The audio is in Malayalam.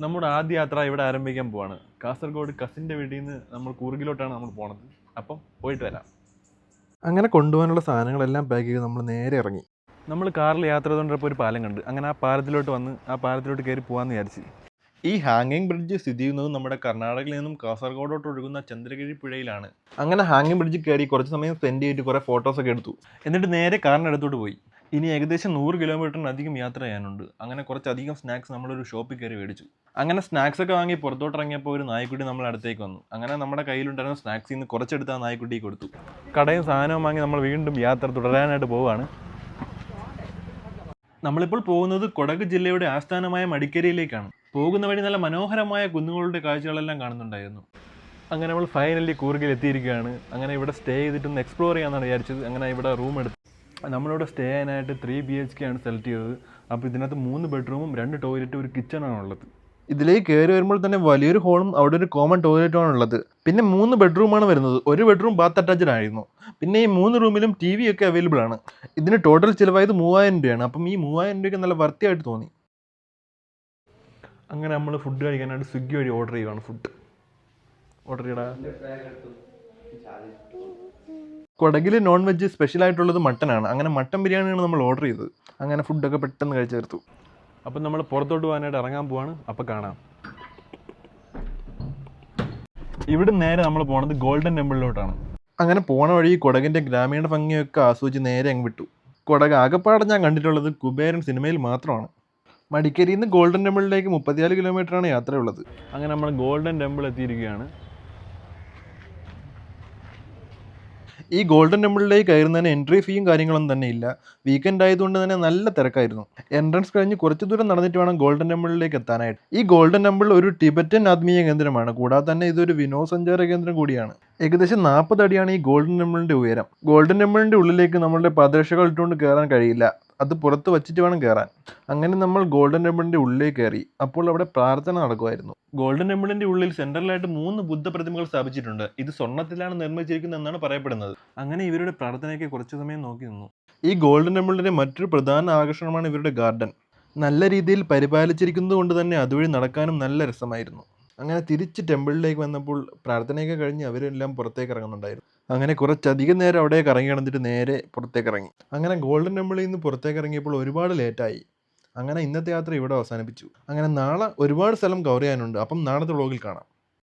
നമ്മുടെ ആദ്യ യാത്ര ഇവിടെ ആരംഭിക്കാൻ പോവാണ്. കാസർഗോഡ് കസിൻ്റെ വീട്ടിൽ നിന്ന് നമ്മൾ കൂർഗിലോട്ടാണ് നമ്മൾ പോണത്. അപ്പം പോയിട്ട് വരാം. അങ്ങനെ കൊണ്ടുപോകാനുള്ള സാധനങ്ങളെല്ലാം പാക്ക് ചെയ്ത് നമ്മൾ നേരെ ഇറങ്ങി. നമ്മൾ കാറിൽ യാത്ര ചെയ്തുകൊണ്ടിപ്പോൾ ഒരു പാലം കണ്ട്. അങ്ങനെ ആ പാലത്തിലോട്ട് വന്ന് ആ പാലത്തിലോട്ട് കയറി പോകാമെന്ന് വിചാരിച്ച്. ഈ ഹാങ്ങിങ് ബ്രിഡ്ജ് സ്ഥിതി ചെയ്യുന്നത് നമ്മുടെ കർണാടകയിൽ നിന്നും കാസർഗോഡോട്ട് ഒഴുകുന്ന ചന്ദ്രഗിരി പുഴയിലാണ്. അങ്ങനെ ഹാങ്ങിങ് ബ്രിഡ്ജ് കയറി കുറച്ച് സമയം സ്പെൻഡ് ചെയ്തിട്ട് കുറേ ഫോട്ടോസൊക്കെ എടുത്തു. എന്നിട്ട് നേരെ കാറിനടുത്തോട്ട് പോയി. ഇനി ഏകദേശം 100 കിലോമീറ്ററിനധികം യാത്ര ചെയ്യാനുണ്ട്. അങ്ങനെ കുറച്ചധികം സ്നാക്സ് നമ്മളൊരു ഷോപ്പിൽ കയറി മേടിച്ചു. അങ്ങനെ സ്നാക്സൊക്കെ വാങ്ങി പുറത്തോട്ട് ഇറങ്ങിയപ്പോൾ ഒരു നായ്ക്കുട്ടി നമ്മളെ അടുത്തേക്ക് വന്നു. അങ്ങനെ നമ്മുടെ കയ്യിലുണ്ടായിരുന്ന സ്നാക്സിൽ നിന്ന് കുറച്ചെടുത്ത് ആ നായ്ക്കുട്ടിക്ക് കൊടുത്തു. കടയും സാധനവും വാങ്ങി നമ്മൾ വീണ്ടും യാത്ര തുടരാനായിട്ട് പോവുകയാണ്. നമ്മളിപ്പോൾ പോകുന്നത് കൊടക് ജില്ലയുടെ ആസ്ഥാനമായ മടിക്കേരിയിലേക്കാണ്. പോകുന്ന വഴി നല്ല മനോഹരമായ കുന്നുകളുടെ കാഴ്ചകളെല്ലാം കാണുന്നുണ്ടായിരുന്നു. അങ്ങനെ നമ്മൾ ഫൈനലി കൂർഗിൽ എത്തിയിരിക്കുകയാണ്. അങ്ങനെ ഇവിടെ സ്റ്റേ ചെയ്തിട്ടൊന്ന് എക്സ്പ്ലോർ ചെയ്യാമെന്നാണ് വിചാരിച്ചത്. അങ്ങനെ ഇവിടെ റൂം എടുത്തു. നമ്മളിവിടെ സ്റ്റേ ചെയ്യാനായിട്ട് 3 BHK ആണ് സെലക്ട് ചെയ്തത്. അപ്പോൾ ഇതിനകത്ത് 3 ബെഡ്റൂമും 2 ടോയ്ലറ്റും ഒരു കിച്ചണാണുള്ളത്. ഇതിലേക്ക് കയറി വരുമ്പോൾ തന്നെ വലിയൊരു ഹോളും അവിടെ ഒരു കോമൺ ടോയ്ലറ്റുമാണ് ഉള്ളത്. പിന്നെ 3 ബെഡ്റൂമാണ് വരുന്നത്. ഒരു ബെഡ്റൂം ബാത്ത് അറ്റാച്ച്ഡ് ആയിരുന്നു. പിന്നെ ഈ 3 റൂമിലും TV ഒക്കെ അവൈലബിൾ ആണ്. ഇതിന് ടോട്ടൽ ചിലവായത് 3000 രൂപയാണ്. അപ്പം ഈ 3000 രൂപയ്ക്ക് നല്ല വർത്തിയായിട്ട് തോന്നി. അങ്ങനെ നമ്മൾ ഫുഡ് കഴിക്കാനായിട്ട് സ്വിഗ്ഗി വഴി ഓർഡർ ചെയ്യുകയാണ്. ഫുഡ് ഓർഡർ ചെയ്യടാ. കൊടകിൽ നോൺ വെജ് സ്പെഷ്യൽ ആയിട്ടുള്ളത് മട്ടനാണ്. അങ്ങനെ മട്ടൻ ബിരിയാണിയാണ് നമ്മൾ ഓർഡർ ചെയ്തത്. അങ്ങനെ ഫുഡൊക്കെ പെട്ടെന്ന് കഴിച്ചു തീർത്തു. അപ്പം നമ്മൾ പുറത്തോട്ട് പോകാനായിട്ട് ഇറങ്ങാൻ പോവാണ്. അപ്പം കാണാം. ഇവിടെ നേരെ നമ്മൾ പോണത് ഗോൾഡൻ ടെമ്പിളിലോട്ടാണ്. അങ്ങനെ പോണ വഴി കൊടകിൻ്റെ ഗ്രാമീണ ഭംഗിയൊക്കെ ആസ്വദിച്ച് നേരെ അങ്ങ് വിട്ടു. കൊടക് ആകപ്പാടെ ഞാൻ കണ്ടിട്ടുള്ളത് കുബേരൻ സിനിമയിൽ മാത്രമാണ്. മടിക്കേരിയിൽ നിന്ന് ഗോൾഡൻ ടെമ്പിളിലേക്ക് 34 കിലോമീറ്ററാണ് യാത്രയുള്ളത്. അങ്ങനെ നമ്മൾ ഗോൾഡൻ ടെമ്പിൾ എത്തിയിരിക്കുകയാണ്. ഈ ഗോൾഡൻ ടെമ്പിളിലേക്ക് കയറുന്നതിന് എൻട്രി ഫീയും കാര്യങ്ങളൊന്നും തന്നെ ഇല്ല. വീക്കെൻഡ് ആയതുകൊണ്ട് തന്നെ നല്ല തിരക്കായിരുന്നു. എൻട്രൻസ് കഴിഞ്ഞ് കുറച്ച് ദൂരം നടന്നിട്ട് വേണം ഗോൾഡൻ ടെമ്പിളിലേക്ക് എത്താനായിട്ട്. ഈ ഗോൾഡൻ ടെമ്പിൾ ഒരു ടിബറ്റൻ ആത്മീയ കേന്ദ്രമാണ്. കൂടാതെ തന്നെ ഇതൊരു വിനോദസഞ്ചാര കേന്ദ്രം കൂടിയാണ്. ഏകദേശം 40 അടിയാണ് ഈ ഗോൾഡൻ ടെമ്പിളിൻ്റെ ഉയരം. ഗോൾഡൻ ടെമ്പിളിൻ്റെ ഉള്ളിലേക്ക് നമ്മളുടെ പാദരക്ഷകൾ ഇട്ടുകൊണ്ട് കയറാൻ കഴിയില്ല. അത് പുറത്ത് വച്ചിട്ട് വേണം കയറാൻ. അങ്ങനെ നമ്മൾ ഗോൾഡൻ ടെമ്പിളിൻ്റെ ഉള്ളിലേക്ക് കയറി. അപ്പോൾ അവിടെ പ്രാർത്ഥന നടക്കുമായിരുന്നു. ഗോൾഡൻ ടെമ്പിളിൻ്റെ ഉള്ളിൽ സെൻട്രലായിട്ട് 3 ബുദ്ധ പ്രതിമകൾ സ്ഥാപിച്ചിട്ടുണ്ട്. ഇത് സ്വർണ്ണത്തിലാണ് നിർമ്മിച്ചിരിക്കുന്നതെന്നാണ് പറയപ്പെടുന്നത്. അങ്ങനെ ഇവരുടെ പ്രാർത്ഥനയ്ക്ക് കുറച്ച് സമയം നോക്കി നിന്നു. ഈ ഗോൾഡൻ ടെമ്പിളിൻ്റെ മറ്റൊരു പ്രധാന ആകർഷണമാണ് ഇവരുടെ ഗാർഡൻ. നല്ല രീതിയിൽ പരിപാലിച്ചിരിക്കുന്നത് കൊണ്ട് തന്നെ അതുവഴി നടക്കാനും നല്ല രസമായിരുന്നു. അങ്ങനെ തിരിച്ച് ടെമ്പിളിലേക്ക് വന്നപ്പോൾ പ്രാർത്ഥനയൊക്കെ കഴിഞ്ഞ് അവരെല്ലാം പുറത്തേക്ക് ഇറങ്ങുന്നുണ്ടായിരുന്നു. അങ്ങനെ കുറച്ചധികം നേരം അവിടെ കറങ്ങി നടന്നിട്ട് നേരെ പുറത്തേക്ക് ഇറങ്ങി. അങ്ങനെ ഗോൾഡൻ ടെമ്പിളിൽ നിന്ന് പുറത്തേക്ക് ഇറങ്ങിയപ്പോൾ ഒരുപാട് ലേറ്റായി. അങ്ങനെ ഇന്നത്തെ യാത്ര ഇവിടെ അവസാനിപ്പിച്ചു. അങ്ങനെ നാളെ ഒരുപാട് സ്ഥലം കവർ ചെയ്യാനുണ്ട്. അപ്പം നാളത്തെ വ്ളോഗിൽ കാണാം.